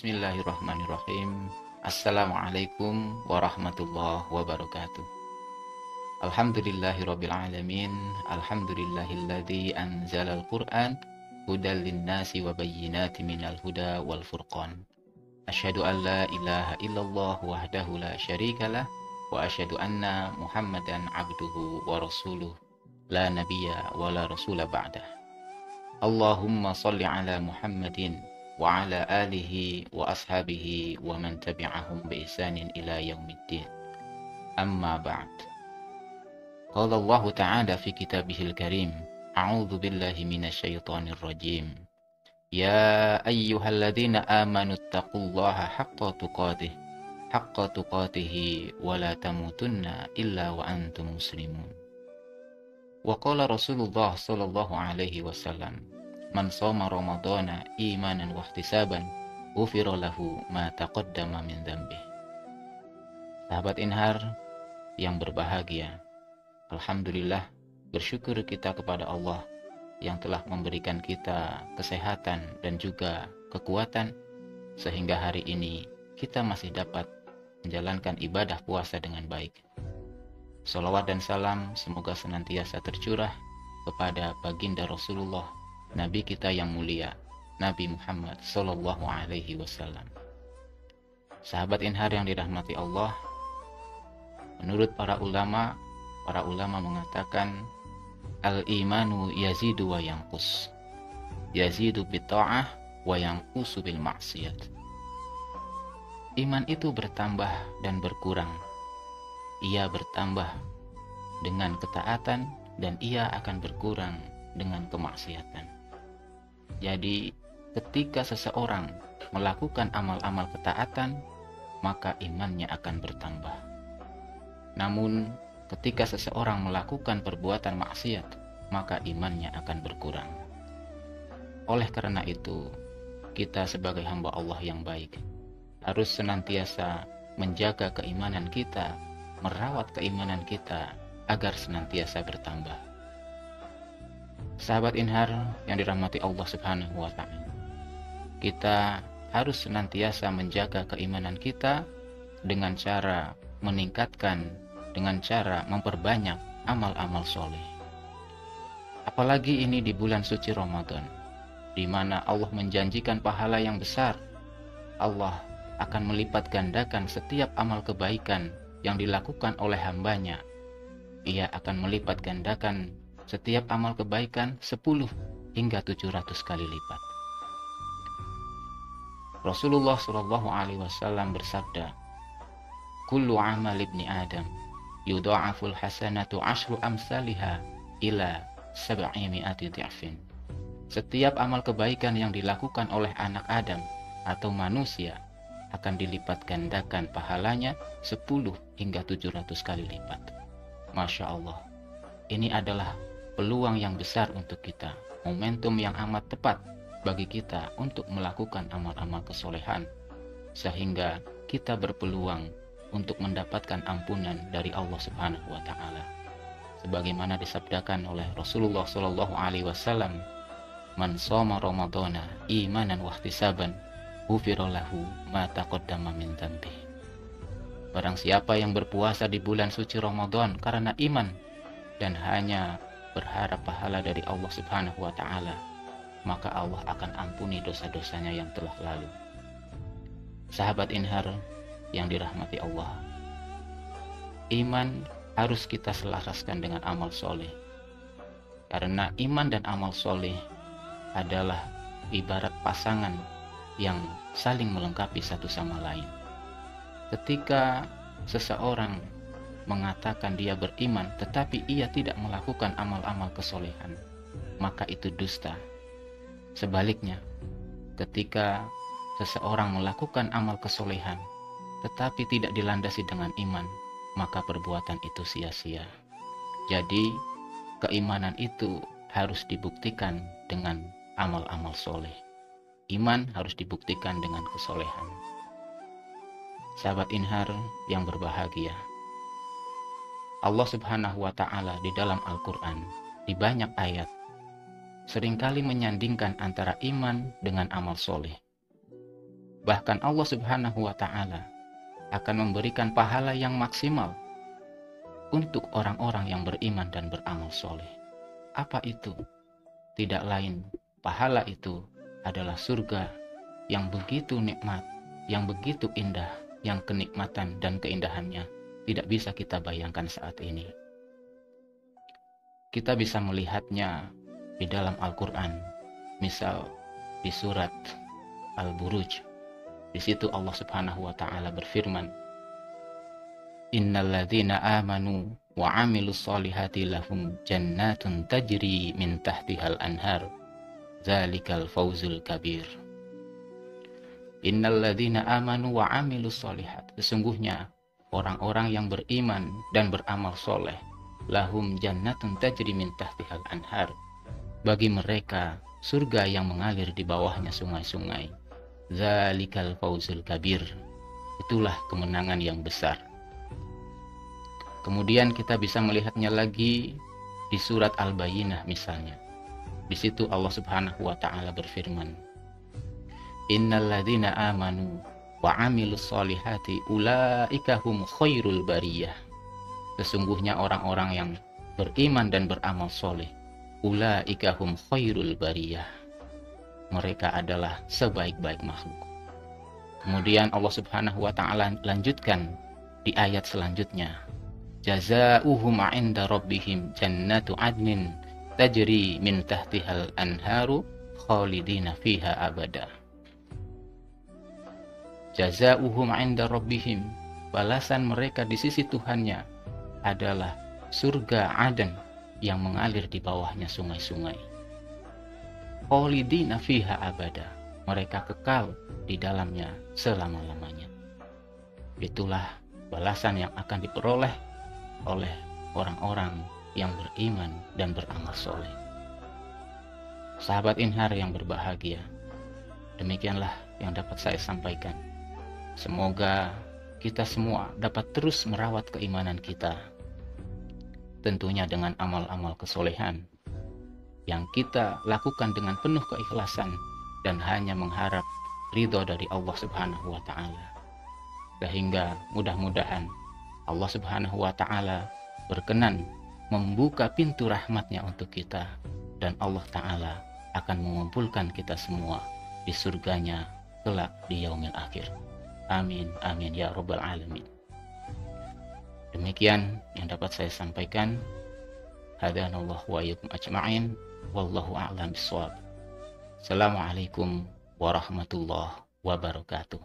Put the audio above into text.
Bismillahirrahmanirrahim. Assalamualaikum warahmatullahi wabarakatuh. Alhamdulillahirabbil alamin. Alhamdulillahilladzi anzalal Qur'an hudal linnasi wa bayyinatin minal huda wal furqan. Asyhadu an la ilaha illallah wahdahu la syarikalah wa asyhadu anna Muhammadan abduhu wa rasuluh la nabiyya wa la rasula ba'dah. Allahumma shalli ala Muhammadin wa ala alihi wa ashabihi wa man tabi'ahum bi ihsanin ila yaumiddin. Amma ba'd. Qala Allah Ta'ala fi kitabihil karim, a'udzu billahi minasyaitonir rajim. Ya ayyuhalladzina amanu taqullaha haqqa tuqatih wa la tamutunna illa wa antum muslimun. Wa qala Rasulullah sallallahu alaihi wasallam, man shoma ramadhana imanan wa ihtisaban ghufira lahu ma taqaddama min dzambi. Sahabat Inhar yang berbahagia, alhamdulillah, bersyukur kita kepada Allah yang telah memberikan kita kesehatan dan juga kekuatan sehingga hari ini kita masih dapat menjalankan ibadah puasa dengan baik. Shalawat dan salam semoga senantiasa tercurah kepada baginda Rasulullah, Nabi kita yang mulia, Nabi Muhammad Sallallahu Alaihi Wasallam. Sahabat Inhar yang dirahmati Allah, menurut para ulama mengatakan al-imanu yazidu wa yanqus, yazidu bitta'ah wa yanqusu bil maksiyat. Iman itu bertambah dan berkurang. Ia bertambah dengan ketaatan dan ia akan berkurang dengan kemaksiatan. Jadi ketika seseorang melakukan amal-amal ketaatan, maka imannya akan bertambah. Namun ketika seseorang melakukan perbuatan maksiat, maka imannya akan berkurang. Oleh karena itu, kita sebagai hamba Allah yang baik harus senantiasa menjaga keimanan kita, merawat keimanan kita agar senantiasa bertambah. Sahabat Inhar yang dirahmati Allah Subhanahu wa Ta'ala, kita harus senantiasa menjaga keimanan kita dengan cara meningkatkan, dengan cara memperbanyak amal-amal soleh. Apalagi ini di bulan suci Ramadan, di mana Allah menjanjikan pahala yang besar. Allah akan melipat gandakan setiap amal kebaikan yang dilakukan oleh hambanya. Ia akan melipat gandakan setiap amal kebaikan 10 hingga 700 kali lipat. Rasulullah Shallallahu Alaihi Wasallam bersabda, kullu amal ibni Adam yudha'aful hasanatu 10 amsalha ila 700 dhi'fin. Setiap amal kebaikan yang dilakukan oleh anak Adam atau manusia akan dilipat gandakan pahalanya 10 hingga 700 kali lipat. Masya Allah, ini adalah peluang yang besar untuk kita, momentum yang amat tepat bagi kita untuk melakukan amal-amal kesolehan, sehingga kita berpeluang untuk mendapatkan ampunan dari Allah Subhanahu wa Ta'ala. Sebagaimana disabdakan oleh Rasulullah Sallallahu Alaihi Wasallam, man shoma ramadhana imanan wa ihtisaban ghufira lahu ma taqaddama min dzambi. Barang siapa yang berpuasa di bulan suci Ramadan karena iman dan hanya berharap pahala dari Allah Subhanahu wa Ta'ala, maka Allah akan ampuni dosa-dosanya yang telah lalu. Sahabat Inhar yang dirahmati Allah, iman harus kita selaraskan dengan amal soleh, karena iman dan amal soleh adalah ibarat pasangan yang saling melengkapi satu sama lain. Ketika seseorang mengatakan dia beriman tetapi ia tidak melakukan amal-amal kesolehan, maka itu dusta. Sebaliknya, ketika seseorang melakukan amal kesolehan tetapi tidak dilandasi dengan iman, maka perbuatan itu sia-sia. Jadi keimanan itu harus dibuktikan dengan amal-amal soleh. Iman harus dibuktikan dengan kesolehan. Sahabat Inhar yang berbahagia, Allah Subhanahu wa Ta'ala di dalam Al-Quran di banyak ayat seringkali menyandingkan antara iman dengan amal soleh. Bahkan Allah Subhanahu wa Ta'ala akan memberikan pahala yang maksimal untuk orang-orang yang beriman dan beramal soleh. Apa itu? Tidak lain, pahala itu adalah surga yang begitu nikmat, yang begitu indah, yang kenikmatan dan keindahannya tidak bisa kita bayangkan saat ini. Kita bisa melihatnya di dalam Al-Quran, misal di surat Al-Buruj. Di situ Allah Subhanahu wa Ta'ala berfirman, Innal ladzina amanu wa 'amilus solihati lahum jannatun tajri min tahtihal anhar, dzalikal fawzul kabir. Innal ladzina amanu wa 'amilus solihat, sesungguhnya orang-orang yang beriman dan beramal soleh, lahum jannatun tajri min tahtihal anhar, bagi mereka surga yang mengalir di bawahnya sungai-sungai. Dzalikal fawzul kabir, itulah kemenangan yang besar. Kemudian kita bisa melihatnya lagi di surat Al-Bayyinah misalnya. Di situ Allah Subhanahu wa Ta'ala berfirman, Innal ladzina amanu wa 'amilus solihati ulaika hum khairul bariyah. Sesungguhnya orang-orang yang beriman dan beramal soleh, ulaika hum khairul bariyah, mereka adalah sebaik-baik makhluk. Kemudian Allah Subhanahu wa Ta'ala lanjutkan di ayat selanjutnya, Jazaa'uhum 'inda rabbihim jannatu 'adnin tajri min tahtihal anharu khalidina fiha abada. Jazaa'uhum 'inda rabbihim, balasan mereka di sisi Tuhannya adalah surga Aden yang mengalir di bawahnya sungai-sungai. Khalidina fiha abada, mereka kekal di dalamnya selama-lamanya. Itulah balasan yang akan diperoleh oleh orang-orang yang beriman dan beramal soleh. Sahabat Inhar yang berbahagia, demikianlah yang dapat saya sampaikan. Semoga kita semua dapat terus merawat keimanan kita, tentunya dengan amal-amal kesolehan yang kita lakukan dengan penuh keikhlasan dan hanya mengharap ridho dari Allah Subhanahu wa Ta'ala. Sehingga mudah-mudahan Allah Subhanahu wa Ta'ala berkenan membuka pintu rahmatnya untuk kita, dan Allah Ta'ala akan mengumpulkan kita semua di surganya kelak di yaumil akhir. Amin, amin ya rabbal alamin. Demikian yang dapat saya sampaikan. Hadanallahu wa iyyakum ajma'in. Wallahu a'lam bishawab. Assalamualaikum warahmatullahi wabarakatuh.